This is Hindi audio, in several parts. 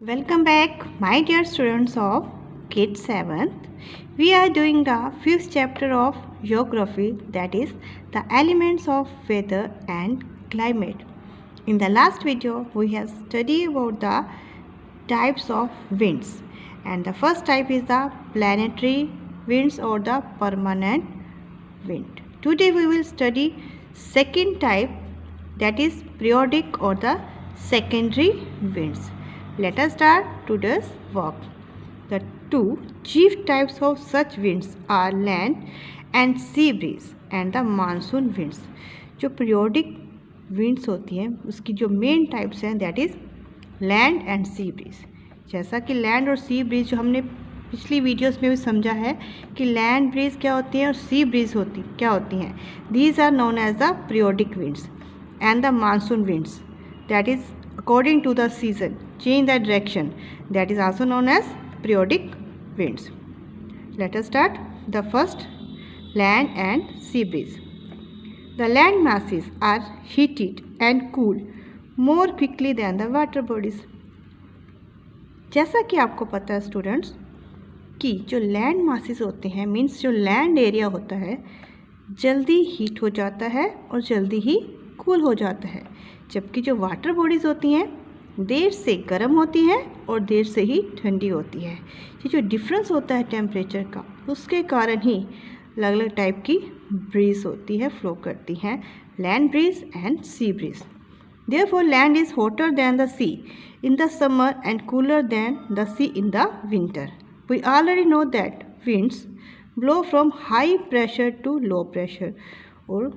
Welcome back, my dear students of Grade 7th. We are doing the 5th chapter of Geography, that is the elements of weather and climate. In the last video, we have studied about the types of winds, and the first type is the planetary winds or the permanent wind. Today we will study second type, that is periodic or the secondary winds. Let us start today's work. The two chief types of such winds are land and sea breeze and the monsoon winds. जो periodic winds होती हैं उसकी जो मेन टाइप्स हैं that is land and sea bridge. जैसा कि लैंड और सी ब्रीज जो हमने पिछली वीडियोस में भी समझा है कि लैंड ब्रीज क्या होती है और सी ब्रीज क्या होती हैं. These are known as the periodic winds and the monsoon winds, that is according to the season change the direction, that is also known as periodic winds. Let us start the first, land and sea breeze. The land masses are heated and cool more quickly than the water bodies. जैसा कि आपको पता है स्टूडेंट्स कि जो लैंड मासेस होते हैं मीन्स जो लैंड एरिया होता है जल्दी हीट हो जाता है और जल्दी ही कूल हो जाता है, जबकि जो वाटर बॉडीज़ होती हैं देर से गर्म होती हैं और देर से ही ठंडी होती है. ये जो डिफरेंस होता है टेम्परेचर का उसके कारण ही अलग अलग टाइप की ब्रीज होती है, फ्लो करती हैं, land breeze and sea breeze. Therefore land is hotter than the sea in the summer and cooler than the sea in the winter. We already know that winds blow from high pressure to low pressure. और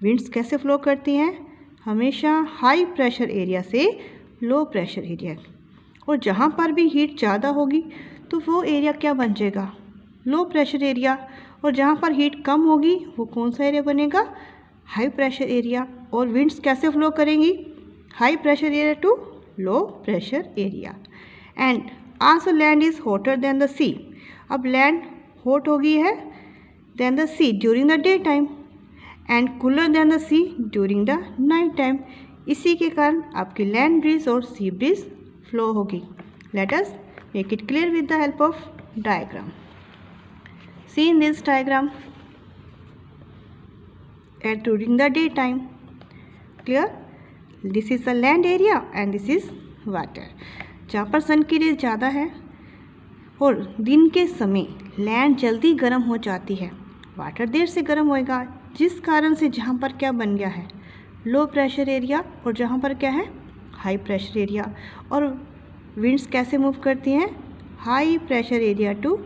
विंड्स कैसे फ्लो करती हैं? हमेशा हाई प्रेशर एरिया से लो प्रेशर एरिया. और जहाँ पर भी हीट ज़्यादा होगी तो वो एरिया क्या बन जाएगा? लो प्रेशर एरिया. और जहाँ पर हीट कम होगी वो कौन सा एरिया बनेगा? High pressure area. और विंड्स कैसे फ्लो करेंगी? High pressure area to low pressure area. And also land is hotter than the sea. अब लैंड हॉट होगी है than the sea during the day time and cooler than the sea during the night time. इसी के कारण आपकी लैंड ब्रीज और सी ब्रीज फ्लो होगी. Let us make it clear with the help of diagram. C in this diagram eight during the day time. Clear? This is the land area and this is water. जहाँ पर सन की रेज ज़्यादा है और दिन के समय लैंड जल्दी गर्म हो जाती है, वाटर देर से गर्म होएगा, जिस कारण से जहाँ पर क्या बन गया है लो प्रेशर एरिया और जहाँ पर क्या है हाई प्रेशर एरिया. और विंड्स कैसे मूव करती हैं? High pressure area to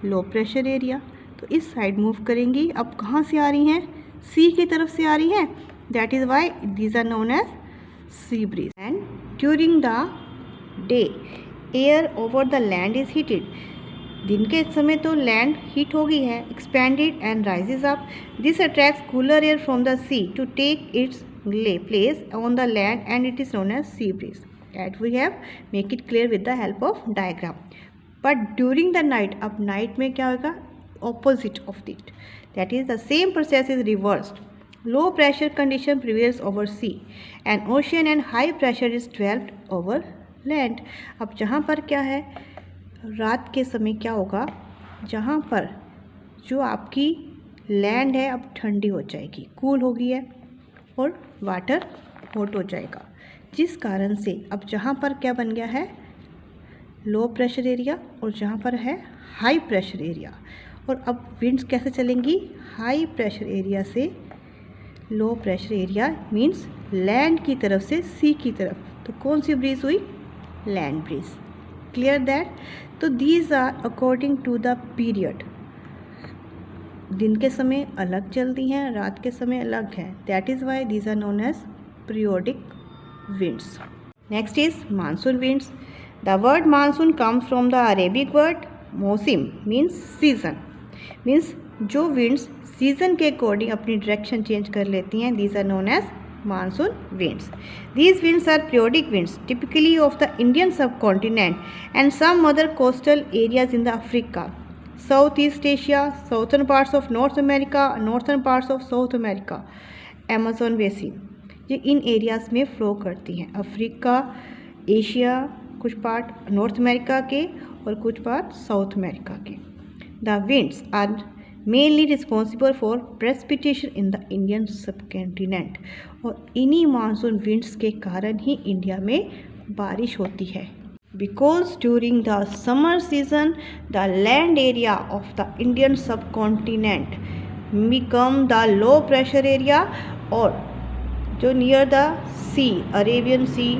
low pressure area. तो इस साइड मूव करेंगी. अब कहाँ से आ रही हैं? सी की तरफ से आ रही हैं. That is why these are known as sea breeze. And during the day air over the land is heated. दिन के समय तो लैंड हीट हो गई है, expanded and rises up. This attracts cooler air from the sea to take its place on the land and it is known as sea breeze. That we have make it clear with the help of diagram. But during the night, अब night में क्या होगा? Opposite of it. That is the same process is reversed. Low pressure condition prevails over sea and ocean and high pressure is developed over land. अब जहाँ पर क्या है रात के समय क्या होगा? जहाँ पर जो आपकी लैंड है अब ठंडी हो जाएगी, कूल हो गई है और वाटर हॉट हो जाएगा, जिस कारण से अब जहाँ पर क्या बन गया है लो प्रेशर एरिया और जहाँ पर है हाई प्रेशर एरिया. और अब विंड्स कैसे चलेंगी? हाई प्रेशर एरिया से low pressure area means land की तरफ से सी की तरफ. तो कौन सी ब्रीज हुई? Land breeze. Clear that? तो these are according to the period. दिन के समय अलग चलती हैं, रात के समय अलग है. That is why these are known as periodic winds. Next is monsoon winds. The word monsoon comes from the Arabic word mausim means season. Means जो विंड्स सीजन के अकॉर्डिंग अपनी डायरेक्शन चेंज कर लेती हैं, these are known as monsoon winds. These winds are periodic winds typically of the Indian subcontinent and some other coastal areas in the Africa, Southeast Asia, southern parts of North America, northern parts of South America, Amazon basin. ये इन एरियाज़ में फ़्लो करती हैं. अफ्रीका, एशिया, कुछ पार्ट नॉर्थ अमेरिका के और कुछ पार्ट साउथ अमेरिका के। The winds are mainly responsible for precipitation in the Indian subcontinent, और इन्हीं मानसून विंड्स के कारण ही इंडिया में बारिश होती है। Because during the summer season the land area of the Indian subcontinent become the low pressure area, और जो near the sea, Arabian Sea,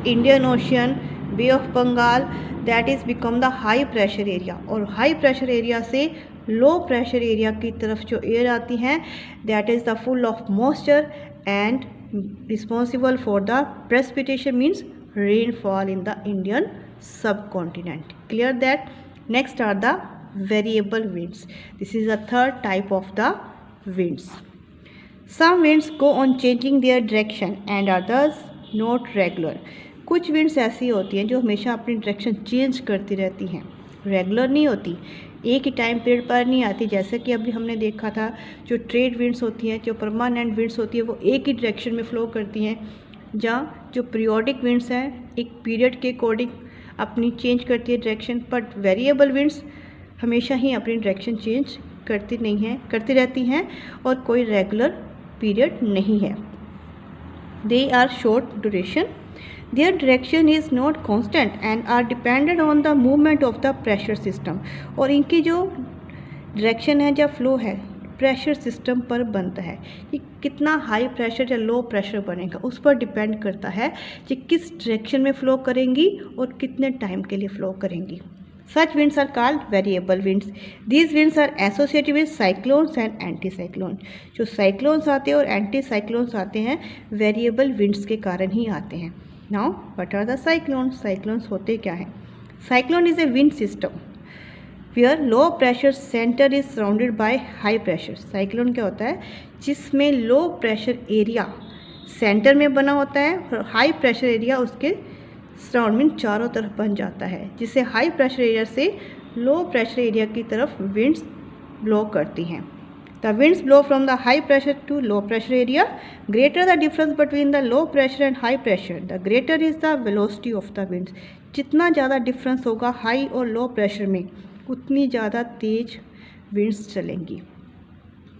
Indian Ocean, Bay of Bengal, that is become the high pressure area, और high pressure area से low pressure area की तरफ जो air आती हैं that is the full of moisture and responsible for the precipitation, means rainfall in the Indian subcontinent. Clear that? Next are the variable winds. This is the third type of the winds. Some winds go on changing their direction and others not regular. कुछ winds ऐसी होती हैं जो हमेशा अपनी डायरेक्शन चेंज करती रहती हैं, रेगुलर नहीं होती, एक ही टाइम पीरियड पर नहीं आती। जैसे कि अभी हमने देखा था जो ट्रेड विंड्स होती हैं, जो परमानेंट विंड्स होती है, वो एक ही डायरेक्शन में फ्लो करती हैं, जहाँ जो पीरियोडिक विंड्स हैं एक पीरियड के अकॉर्डिंग अपनी चेंज करती है डायरेक्शन, बट वेरिएबल विंड्स हमेशा ही अपनी डायरेक्शन चेंज करती रहती हैं और कोई रेगुलर पीरियड नहीं है। They are short duration, their direction is not constant and are dependent on the movement of the pressure system, और इनकी जो डायरेक्शन है या फ्लो है प्रेशर सिस्टम पर बनता है कि कितना हाई प्रेशर या लो प्रेशर बनेगा, उस पर डिपेंड करता है कि किस डायरेक्शन में फ़्लो करेंगी और कितने टाइम के लिए फ़्लो करेंगी। Such winds are called variable winds. These winds are associated with cyclones and anti cyclone. जो साइक्लोन्स आते हैं और एंटी साइक्लोन्स आते हैं वेरिएबल विंड्स के कारण ही आते हैं। Now what are the cyclones? Cyclones होते क्या हैं? Cyclone is a wind system where low pressure centre is surrounded by high pressure. Cyclone क्या होता है? जिसमें लो प्रेशर एरिया सेंटर में बना होता है और हाई प्रेशर एरिया उसके सराउंड में चारों तरफ बन जाता है, जिससे हाई प्रेशर एरिया से लो प्रेशर एरिया की तरफ विंड्स ब्लो करती हैं। The winds blow from the high pressure to low pressure area. Greater the difference between the low pressure and high pressure the greater is the velocity of the winds. जितना ज़्यादा डिफरेंस होगा हाई और लो प्रेशर में उतनी ज़्यादा तेज विंड्स चलेंगी।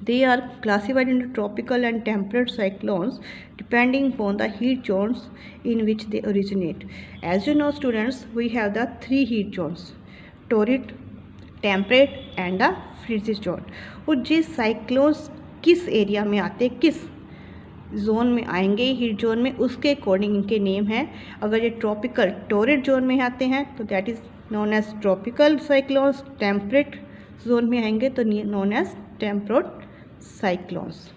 They are classified into tropical and temperate cyclones depending upon the heat zones in which they originate. As you know students, we have the 3 heat zones, torrid, temperate and the frigid zone. और ये साइक्लोन्स किस एरिया में आते, किस जोन में आएंगे हीट जोन में, उसके अकॉर्डिंग इनके नेम हैं। अगर ये ट्रॉपिकल टोरिड जोन में आते हैं तो that is known as tropical cyclones. Temperate zone में आएंगे तो known as temperate cyclones.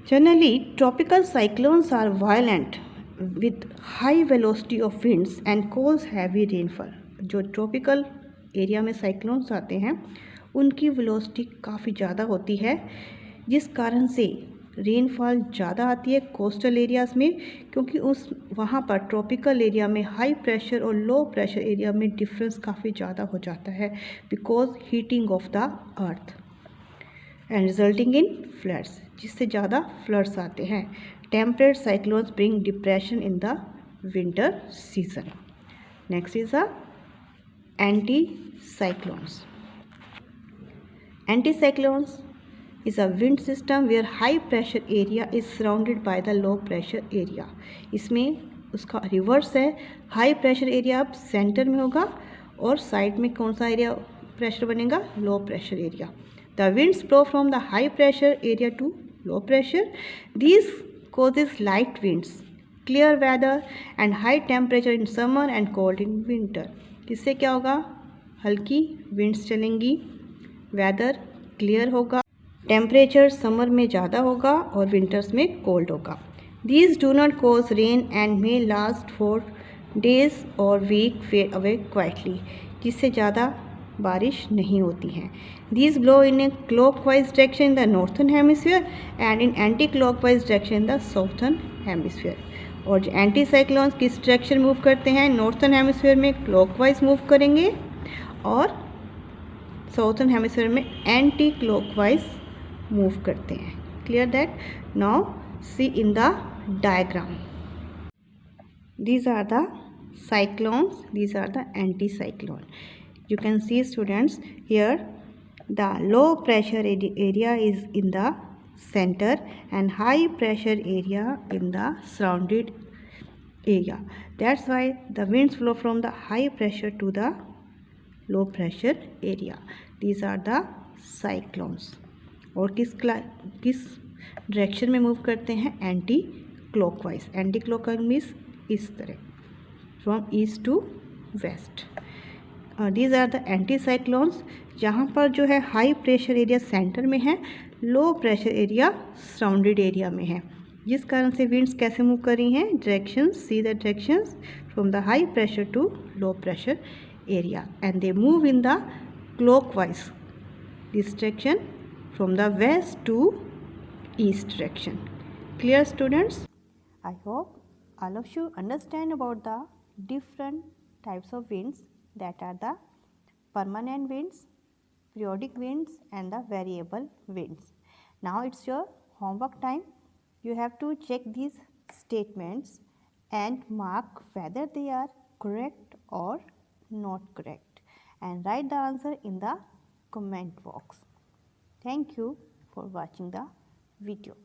Generally tropical cyclones are violent with high velocity of winds and cause heavy rainfall. जो ट्रॉपिकल एरिया में साइक्लोन्स आते हैं उनकी वेलोसिटी काफ़ी ज़्यादा होती है, जिस कारण से रेनफॉल ज़्यादा आती है कोस्टल एरियाज़ में, क्योंकि उस वहाँ पर ट्रॉपिकल एरिया में हाई प्रेशर और लो प्रेशर एरिया में डिफरेंस काफ़ी ज़्यादा हो जाता है because heating of the earth and resulting in floods, जिससे ज़्यादा फ्लड्स आते हैं। Temperate cyclones bring depression in the winter season. Next is the anti cyclones. Anti cyclones is a wind system where high pressure area is surrounded by the low pressure area। इसमें उसका रिवर्स है, हाई प्रेशर एरिया अब सेंटर में होगा और साइड में कौन सा एरिया प्रेशर बनेगा? Low pressure area. The winds blow from the high pressure area to low pressure. This causes light winds, clear weather and high temperature in summer and cold in winter। इससे क्या होगा? हल्की विंड्स चलेंगी, वेदर क्लियर होगा, टेम्परेचर समर में ज़्यादा होगा और विंटर्स में कोल्ड होगा। These do not cause rain and may last for days और वीक फेड अवे क्वाइटली, जिससे ज़्यादा बारिश नहीं होती हैं। These blow in A clockwise direction in the northern hemisphere and in anti clockwise direction in the southern hemisphere. और जो एंटी साइक्लोन्स किस डायरेक्शन मूव करते हैं? नॉर्थन हेमिसफीयर में क्लॉकवाइज मूव करेंगे और साउथर्न हेमिसफीयर में एंटी क्लॉकवाइज मूव करते हैं। Clear that? Now see in the diagram, these are the cyclones, these are the anticyclone. You can see students here the low pressure area is in the center and high pressure area in the surrounded area. That's why the winds flow from the high pressure to the low pressure area. These are the cyclones. और किस डायरेक्शन में मूव करते हैं? Anticlockwise. Anticlockwise means इस तरह, from east to west. These are the anticyclones. जहाँ पर जो है हाई प्रेशर एरिया सेंटर में है, लो प्रेशर एरिया सराउंडेड एरिया में है, जिस कारण से विंड्स कैसे मूव कर रही हैं? Directions, see the directions from the high pressure to low pressure area, and they move in the clockwise this direction from the west to east direction. Clear students? I hope all of you understand about the different types of winds, that are the permanent winds, periodic winds and the variable winds. Now it's your homework time. You have to check these statements and mark whether they are correct or not correct, and write the answer in the comment box. Thank you for watching the video.